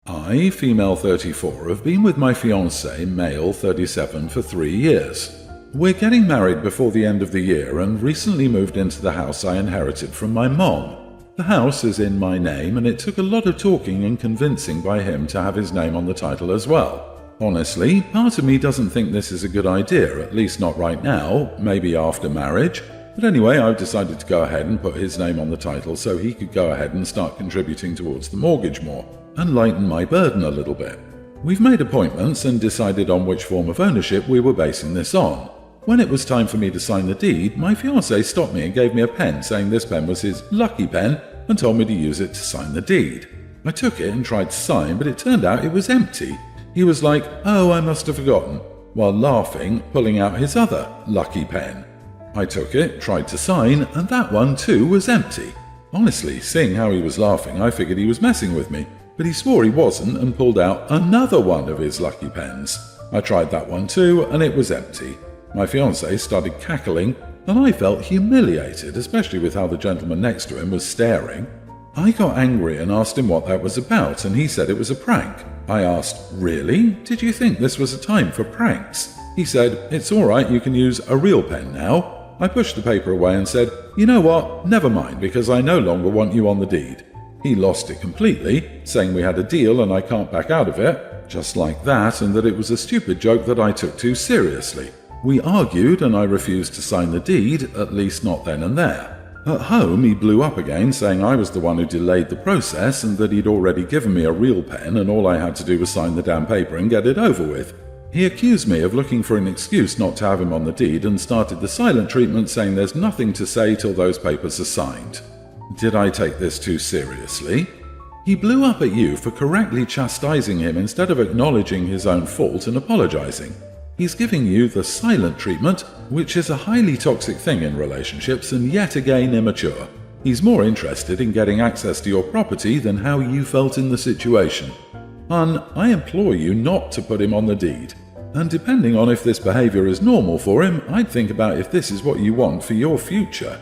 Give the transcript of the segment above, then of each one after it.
I, female 34, have been with my fiancé, male 37, for 3 years. We're getting married before the end of the year and recently moved into the house I inherited from my mom. The house is in my name and it took a lot of talking and convincing by him to have his name on the title as well. Honestly, part of me doesn't think this is a good idea, at least not right now, maybe after marriage. But anyway, I've decided to go ahead and put his name on the title so he could go ahead and start contributing towards the mortgage more and lighten my burden a little bit. We've made appointments and decided on which form of ownership we were basing this on. When it was time for me to sign the deed, my fiancé stopped me and gave me a pen saying this pen was his lucky pen and told me to use it to sign the deed. I took it and tried to sign, but it turned out it was empty. He was like, "Oh, I must have forgotten," while laughing, pulling out his other lucky pen. I took it, tried to sign, and that one too was empty. Honestly, seeing how he was laughing, I figured he was messing with me, but he swore he wasn't and pulled out another one of his lucky pens. I tried that one too, and it was empty. My fiancé started cackling, and I felt humiliated, especially with how the gentleman next to him was staring. I got angry and asked him what that was about, and he said it was a prank. I asked, "Really? Did you think this was a time for pranks?" He said, "It's alright, you can use a real pen now." I pushed the paper away and said, "You know what? Never mind, because I no longer want you on the deed." He lost it completely, saying we had a deal and I can't back out of it, just like that, and that it was a stupid joke that I took too seriously. We argued and I refused to sign the deed, at least not then and there. At home, he blew up again, saying I was the one who delayed the process and that he'd already given me a real pen and all I had to do was sign the damn paper and get it over with. He accused me of looking for an excuse not to have him on the deed and started the silent treatment, saying there's nothing to say till those papers are signed. Did I take this too seriously? He blew up at you for correctly chastising him instead of acknowledging his own fault and apologizing. He's giving you the silent treatment, which is a highly toxic thing in relationships and yet again immature. He's more interested in getting access to your property than how you felt in the situation. Hun, I implore you not to put him on the deed. And depending on if this behavior is normal for him, I'd think about if this is what you want for your future.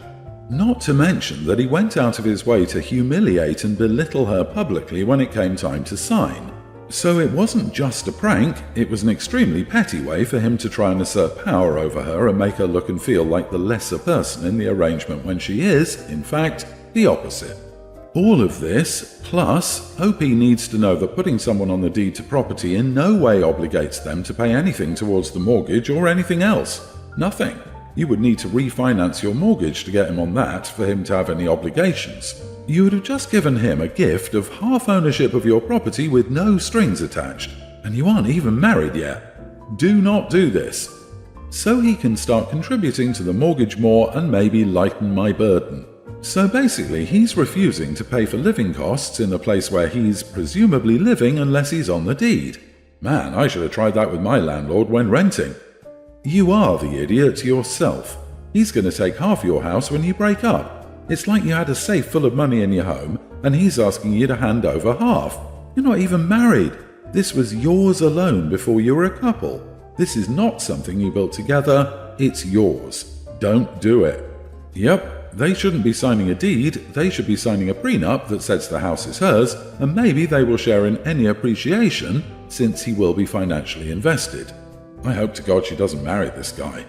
Not to mention that he went out of his way to humiliate and belittle her publicly when it came time to sign. So it wasn't just a prank, it was an extremely petty way for him to try and assert power over her and make her look and feel like the lesser person in the arrangement when she is, in fact, the opposite. All of this, plus, OP needs to know that putting someone on the deed to property in no way obligates them to pay anything towards the mortgage or anything else. Nothing. You would need to refinance your mortgage to get him on that for him to have any obligations. You would have just given him a gift of half ownership of your property with no strings attached, and you aren't even married yet. Do not do this. So he can start contributing to the mortgage more and maybe lighten my burden. So basically, he's refusing to pay for living costs in the place where he's presumably living unless he's on the deed. Man, I should have tried that with my landlord when renting. You are the idiot yourself. He's going to take half your house when you break up. It's like you had a safe full of money in your home and he's asking you to hand over half. You're not even married. This was yours alone before you were a couple. This is not something you built together. It's yours. Don't do it. Yep. They shouldn't be signing a deed, they should be signing a prenup that says the house is hers, and maybe they will share in any appreciation since he will be financially invested. I hope to God she doesn't marry this guy.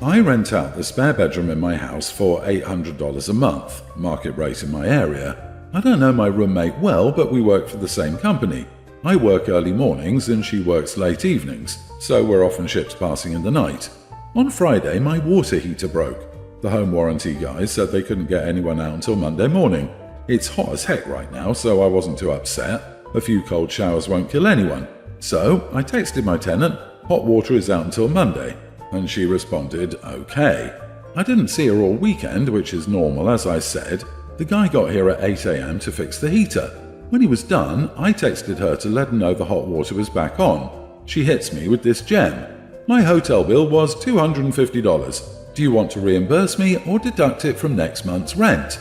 I rent out the spare bedroom in my house for $800 a month, market rate in my area. I don't know my roommate well, but we work for the same company. I work early mornings and she works late evenings, so we're often ships passing in the night. On Friday, my water heater broke. The home warranty guys said they couldn't get anyone out until Monday morning. It's hot as heck right now, so I wasn't too upset. A few cold showers won't kill anyone. So I texted my tenant, hot water is out until Monday, and she responded, okay. I didn't see her all weekend, which is normal as I said. The guy got here at 8 AM to fix the heater. When he was done, I texted her to let her know the hot water was back on. She hits me with this gem. My hotel bill was $250. Do you want to reimburse me or deduct it from next month's rent?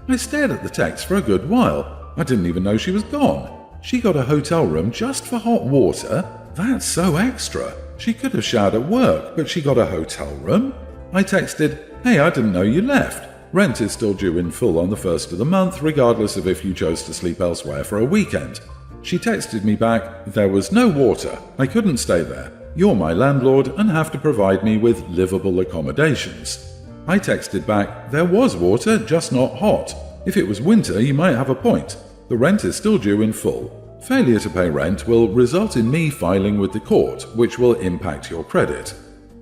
I stared at the text for a good while. I didn't even know she was gone. She got a hotel room just for hot water? That's so extra. She could have showered at work, but she got a hotel room? I texted, hey, I didn't know you left. Rent is still due in full on the 1st of the month, regardless of if you chose to sleep elsewhere for a weekend. She texted me back, "There was no water. I couldn't stay there. You're my landlord and have to provide me with livable accommodations." I texted back, "There was water, just not hot. If it was winter, you might have a point. The rent is still due in full. Failure to pay rent will result in me filing with the court, which will impact your credit."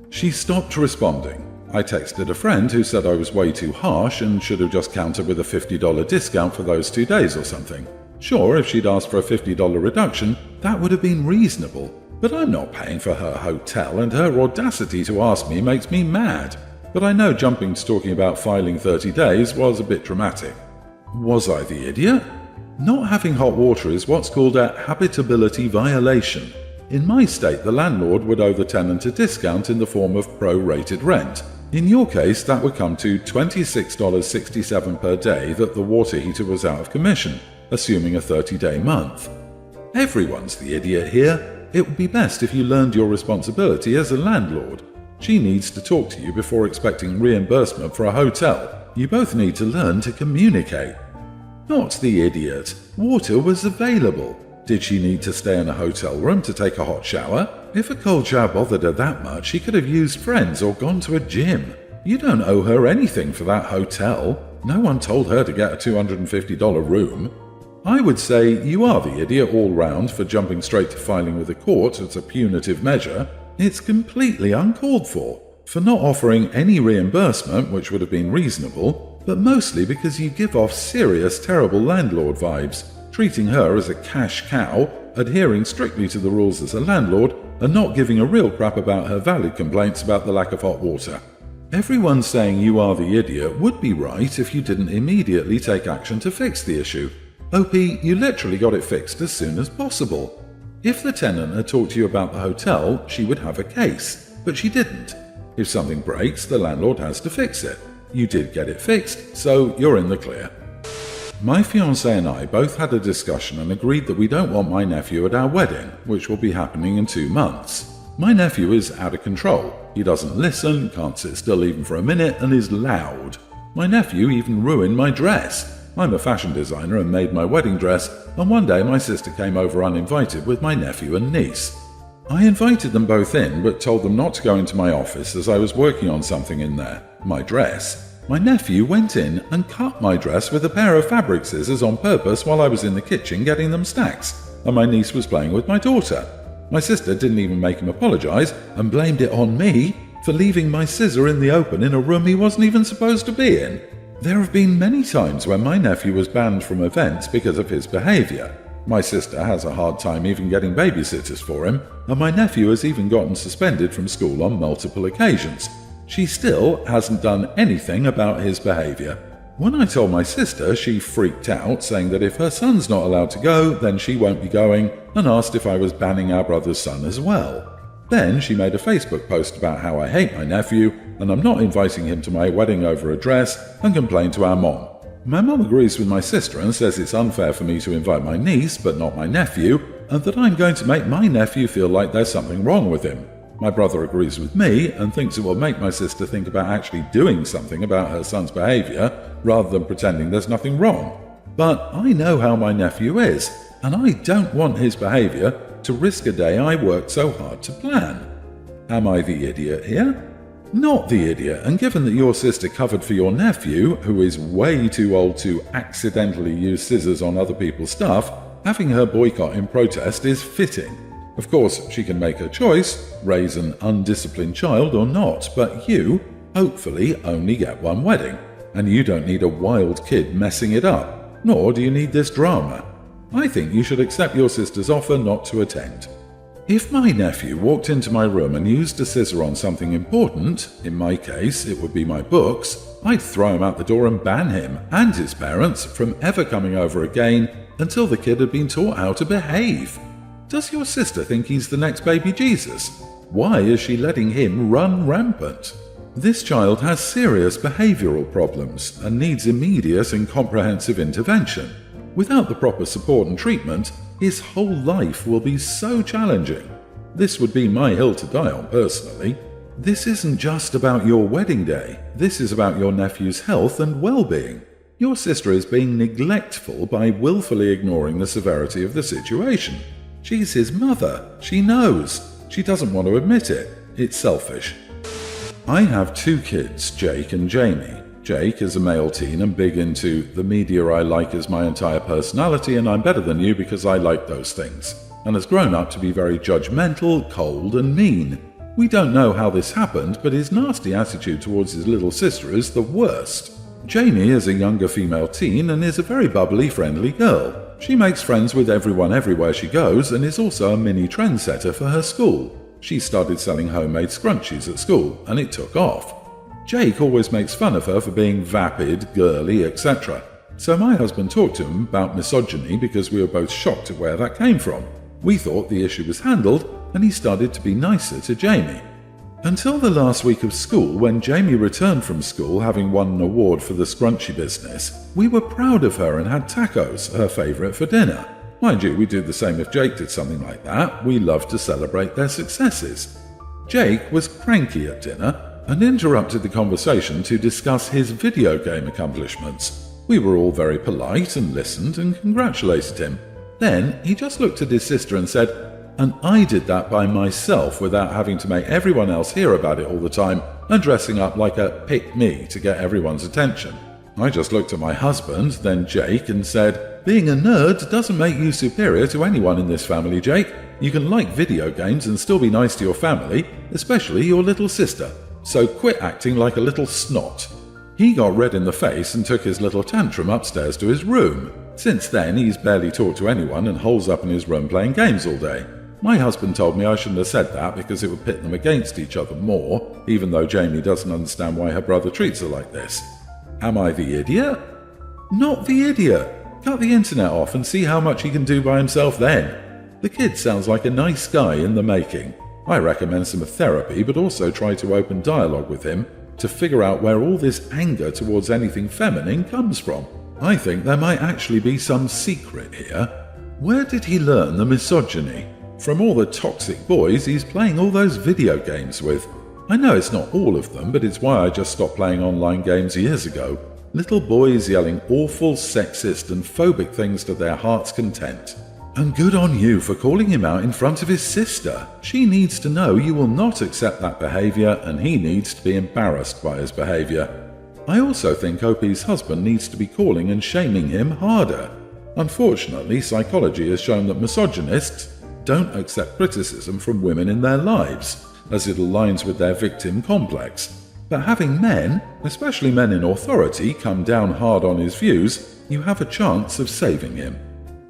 She stopped responding. I texted a friend who said I was way too harsh and should have just countered with a $50 discount for those 2 days or something. Sure, if she'd asked for a $50 reduction, that would have been reasonable, but I'm not paying for her hotel, and her audacity to ask me makes me mad. But I know jumping to talking about filing 30 days was a bit dramatic. Was I the idiot? Not having hot water is what's called a habitability violation. In my state, the landlord would owe the tenant a discount in the form of prorated rent. In your case, that would come to $26.67 per day that the water heater was out of commission, assuming a 30-day month. Everyone's the idiot here. It would be best if you learned your responsibility as a landlord. She needs to talk to you before expecting reimbursement for a hotel. You both need to learn to communicate. Not the idiot. Water was available. Did she need to stay in a hotel room to take a hot shower? If a cold shower bothered her that much, she could have used friends or gone to a gym. You don't owe her anything for that hotel. No one told her to get a $250 room. I would say you are the idiot all round for jumping straight to filing with the court as a punitive measure. It's completely uncalled for not offering any reimbursement, which would have been reasonable, but mostly because you give off serious terrible landlord vibes, treating her as a cash cow, adhering strictly to the rules as a landlord, and not giving a real crap about her valid complaints about the lack of hot water. Everyone saying you are the idiot would be right if you didn't immediately take action to fix the issue. OP, you literally got it fixed as soon as possible. If the tenant had talked to you about the hotel, she would have a case, but she didn't. If something breaks, the landlord has to fix it. You did get it fixed, so you're in the clear. My fiance and I both had a discussion and agreed that we don't want my nephew at our wedding, which will be happening in 2 months. My nephew is out of control. He doesn't listen, can't sit still even for a minute, and is loud. My nephew even ruined my dress. I'm a fashion designer and made my wedding dress, and one day my sister came over uninvited with my nephew and niece. I invited them both in, but told them not to go into my office as I was working on something in there, my dress. My nephew went in and cut my dress with a pair of fabric scissors on purpose while I was in the kitchen getting them stacks, and my niece was playing with my daughter. My sister didn't even make him apologize and blamed it on me for leaving my scissor in the open in a room he wasn't even supposed to be in. There have been many times when my nephew was banned from events because of his behavior. My sister has a hard time even getting babysitters for him, and my nephew has even gotten suspended from school on multiple occasions. She still hasn't done anything about his behavior. When I told my sister, she freaked out, saying that if her son's not allowed to go, then she won't be going, and asked if I was banning our brother's son as well. Then she made a Facebook post about how I hate my nephew, and I'm not inviting him to my wedding over a dress, and complained to our mom. My mom agrees with my sister and says it's unfair for me to invite my niece, but not my nephew, and that I'm going to make my nephew feel like there's something wrong with him. My brother agrees with me and thinks it will make my sister think about actually doing something about her son's behavior rather than pretending there's nothing wrong. But I know how my nephew is, and I don't want his behavior to risk a day I worked so hard to plan. Am I the idiot here? Not the idiot, and given that your sister covered for your nephew, who is way too old to accidentally use scissors on other people's stuff, having her boycott in protest is fitting. Of course, she can make her choice, raise an undisciplined child or not, but you, hopefully, only get one wedding, and you don't need a wild kid messing it up, nor do you need this drama. I think you should accept your sister's offer not to attend. If my nephew walked into my room and used a scissor on something important, in my case it would be my books, I'd throw him out the door and ban him and his parents from ever coming over again until the kid had been taught how to behave. Does your sister think he's the next baby Jesus? Why is she letting him run rampant? This child has serious behavioral problems and needs immediate and comprehensive intervention. Without the proper support and treatment, his whole life will be so challenging. This would be my hill to die on personally. This isn't just about your wedding day. This is about your nephew's health and well-being. Your sister is being neglectful by willfully ignoring the severity of the situation. She's his mother. She knows. She doesn't want to admit it. It's selfish. I have 2 kids, Jake and Jamie. Jake is a male teen and big into the media I like is my entire personality and I'm better than you because I like those things, and has grown up to be very judgmental, cold and mean. We don't know how this happened, but his nasty attitude towards his little sister is the worst. Jamie is a younger female teen and is a very bubbly, friendly girl. She makes friends with everyone everywhere she goes and is also a mini trendsetter for her school. She started selling homemade scrunchies at school and it took off. Jake always makes fun of her for being vapid, girly, etc. So my husband talked to him about misogyny because we were both shocked at where that came from. We thought the issue was handled and he started to be nicer to Jamie. Until the last week of school, when Jamie returned from school having won an award for the scrunchie business, we were proud of her and had tacos, her favourite, for dinner. Mind you, we do the same if Jake did something like that. We love to celebrate their successes. Jake was cranky at dinner and interrupted the conversation to discuss his video game accomplishments. We were all very polite and listened and congratulated him. Then he just looked at his sister and said, "And I did that by myself without having to make everyone else hear about it all the time and dressing up like a pick-me to get everyone's attention." I just looked at my husband, then Jake, and said, "Being a nerd doesn't make you superior to anyone in this family, Jake. You can like video games and still be nice to your family, especially your little sister. So quit acting like a little snot." He got red in the face and took his little tantrum upstairs to his room. Since then, he's barely talked to anyone and holes up in his room playing games all day. My husband told me I shouldn't have said that because it would pit them against each other more, even though Jamie doesn't understand why her brother treats her like this. Am I the idiot? Not the idiot. Cut the internet off and see how much he can do by himself then. The kid sounds like a nice guy in the making. I recommend some therapy, but also try to open dialogue with him to figure out where all this anger towards anything feminine comes from. I think there might actually be some secret here. Where did he learn the misogyny? From all the toxic boys he's playing all those video games with. I know it's not all of them, but it's why I just stopped playing online games years ago. Little boys yelling awful, sexist and phobic things to their heart's content. And good on you for calling him out in front of his sister. She needs to know you will not accept that behaviour and he needs to be embarrassed by his behaviour. I also think OP's husband needs to be calling and shaming him harder. Unfortunately, psychology has shown that misogynists don't accept criticism from women in their lives, as it aligns with their victim complex. But having men, especially men in authority, come down hard on his views, you have a chance of saving him.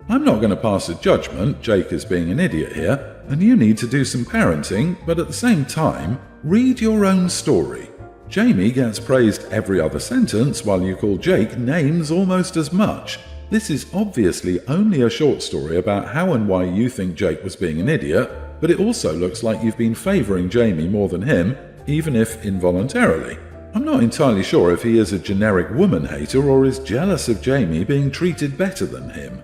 I'm not going to pass a judgment, Jake is being an idiot here, and you need to do some parenting, but at the same time, read your own story. Jamie gets praised every other sentence while you call Jake names almost as much. This is obviously only a short story about how and why you think Jake was being an idiot, but it also looks like you've been favouring Jamie more than him, even if involuntarily. I'm not entirely sure if he is a generic woman hater or is jealous of Jamie being treated better than him.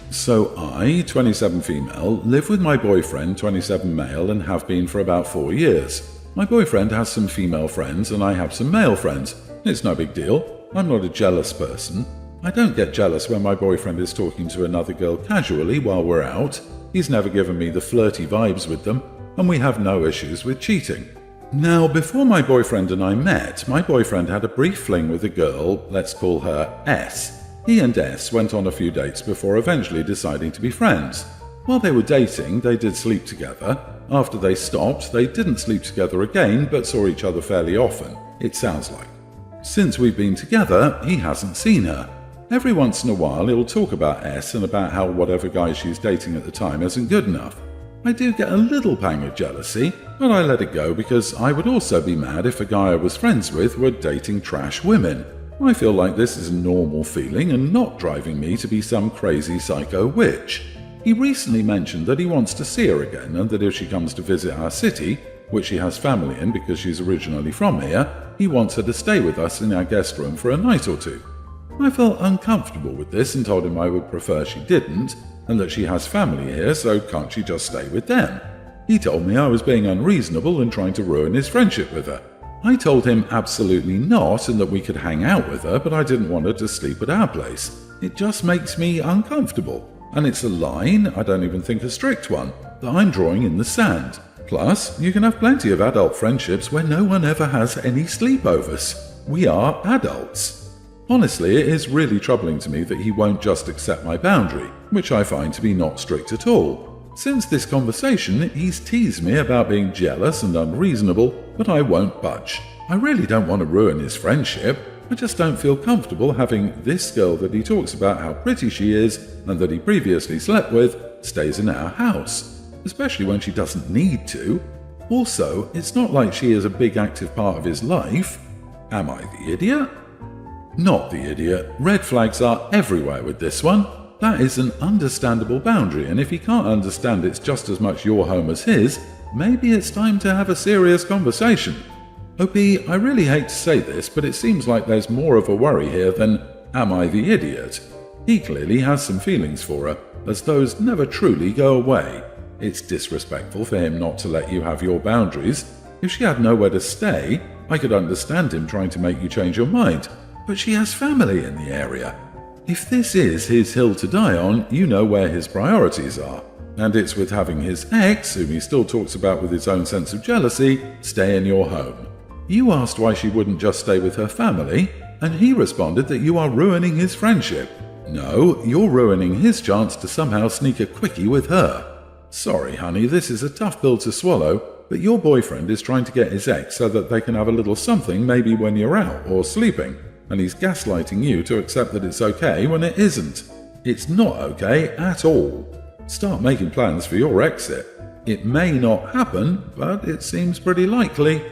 So I, 27 female, live with my boyfriend, 27 male, and have been for about 4 years. My boyfriend has some female friends and I have some male friends. It's no big deal. I'm not a jealous person. I don't get jealous when my boyfriend is talking to another girl casually while we're out. He's never given me the flirty vibes with them, and we have no issues with cheating. Now, before my boyfriend and I met, my boyfriend had a brief fling with a girl, let's call her S. He and S went on a few dates before eventually deciding to be friends. While they were dating, they did sleep together. After they stopped, they didn't sleep together again, but saw each other fairly often, it sounds like. Since we've been together, he hasn't seen her. Every once in a while, he'll talk about S and about how whatever guy she's dating at the time isn't good enough. I do get a little pang of jealousy, but I let it go because I would also be mad if a guy I was friends with were dating trash women. I feel like this is a normal feeling and not driving me to be some crazy psycho witch. He recently mentioned that he wants to see her again and that if she comes to visit our city, which she has family in because she's originally from here, he wants her to stay with us in our guest room for a night or two. I felt uncomfortable with this and told him I would prefer she didn't, and that she has family here, so can't she just stay with them? He told me I was being unreasonable and trying to ruin his friendship with her. I told him absolutely not and that we could hang out with her, but I didn't want her to sleep at our place. It just makes me uncomfortable. And it's a line, I don't even think a strict one, that I'm drawing in the sand. Plus, you can have plenty of adult friendships where no one ever has any sleepovers. We are adults. Honestly, it is really troubling to me that he won't just accept my boundary, which I find to be not strict at all. Since this conversation, he's teased me about being jealous and unreasonable, but I won't budge. I really don't want to ruin his friendship. I just don't feel comfortable having this girl that he talks about how pretty she is and that he previously slept with stays in our house, especially when she doesn't need to. Also, it's not like she is a big active part of his life. Am I the idiot? Not the idiot. Red flags are everywhere with this one. That is an understandable boundary, and if he can't understand it's just as much your home as his, maybe it's time to have a serious conversation. OP, I really hate to say this, but it seems like there's more of a worry here than, am I the idiot? He clearly has some feelings for her, as those never truly go away. It's disrespectful for him not to let you have your boundaries. If she had nowhere to stay, I could understand him trying to make you change your mind, but she has family in the area. If this is his hill to die on, you know where his priorities are. And it's with having his ex, whom he still talks about with his own sense of jealousy, stay in your home. You asked why she wouldn't just stay with her family, and he responded that you are ruining his friendship. No, you're ruining his chance to somehow sneak a quickie with her. Sorry, honey, this is a tough pill to swallow, but your boyfriend is trying to get his ex so that they can have a little something maybe when you're out or sleeping. And he's gaslighting you to accept that it's okay when it isn't. It's not okay at all. Start making plans for your exit. It may not happen, but it seems pretty likely.